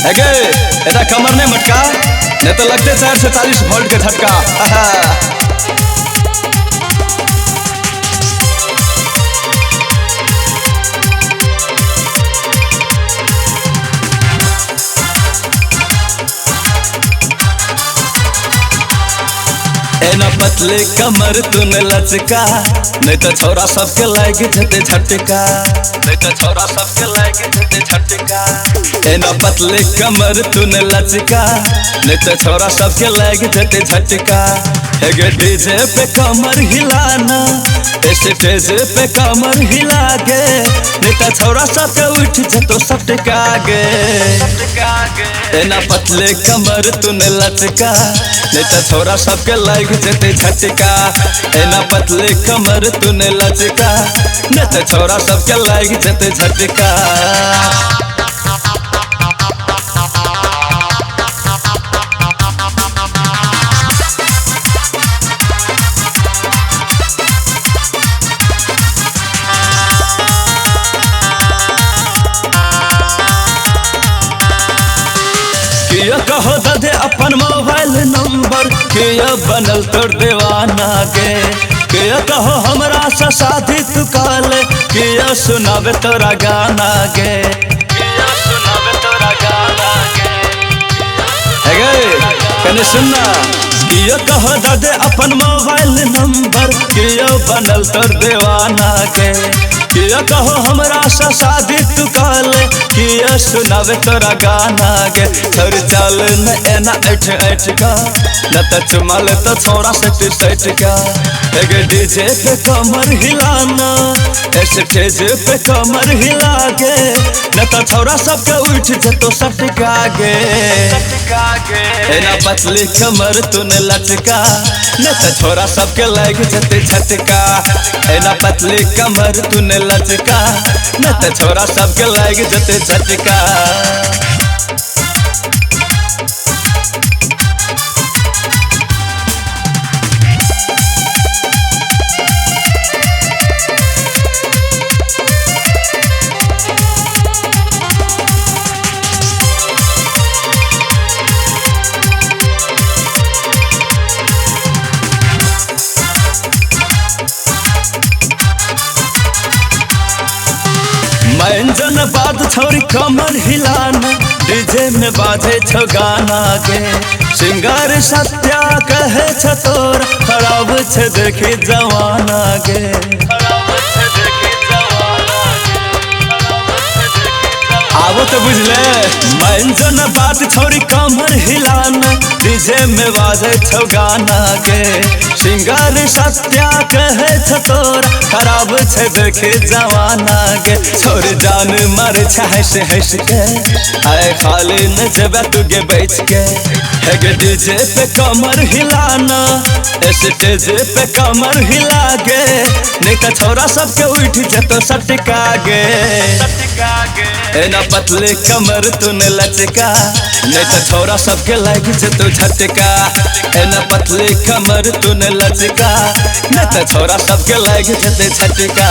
एगे एदा कमर ने मटका नहीं तो लगते 440 वोल्ट के झटका। एना पतले कमर तूने लचका नहीं तो छोरा सबके लागे जते झटका, नहीं तो छोरा सबके लागे जते झटका। एना पतले कमर तूने लचका नहीं तो छोरा सबके लागे जते झटका। एगे डीजे पे कमर हिलाना स्टेज पे कमर हिला गे नहीं तो छोरा सबके उठ जतो सटका गे। एना पतले कमर तूने लचका नहीं तो छोरा सबके लाग जते झटका। एना पतले कमर तूने लचका नहीं तो छोरा सबके लाग जते झटका। किया कहो दे अपन मोबाइल नंबर किया बनल तोर दीवाना गे। किया कहो हमरा से शादी तू काले किया सुनावे तोरा गाना गे, किया सुनावे तोरा गाना गे। गे कने सुनना किया कहो दे अपन मोबाइल नंबर किया बनल तोर दीवाना गे। किया कहो हमरा से शादी तू काले किया सुनावे तोरा गाना गे। थोर चल न एना ऐठ ऐठ का न त चुमल तो छोरा सट का। एगे डीजे पे कमर हिलाना स्टेज पे कमर हिला गे न त छोरा सबके उठ जतो सटका गे। एना पतली कमर तूने लचका न त छोरा सबके लाग जते झटका। एना पतली कमर तूने लचका न त छोरा सबके लाग जते झटका। मंजन बाद छोरी कमर हिलाना डीजे में बाजे छो गाना गे। सिंगार सत्या कहे छ तोर खराब छ देखी जवाना गे। आवो तो बुझले मंजन बात छोरी कमर हिलाना डीजे में बाजे छो गाना गे। सिंगार सत्या कहे छ तोर खराब छ देखे जवाना गे। छोर जान मर हंस हंस के आए खाली न जब तू गे बैठ के। गे डीजे पे कमर हिलाना स्टेज पे कमर हिला गे नहीं तो छोरा सबके उठ जतो सटका गे। एना पतले कमर तूने लचका नहीं तो छोरा सबके लाग जतो झटका। एना पतले कमर तूने लचका नहीं तो छोरा सबके लाग जते झटका।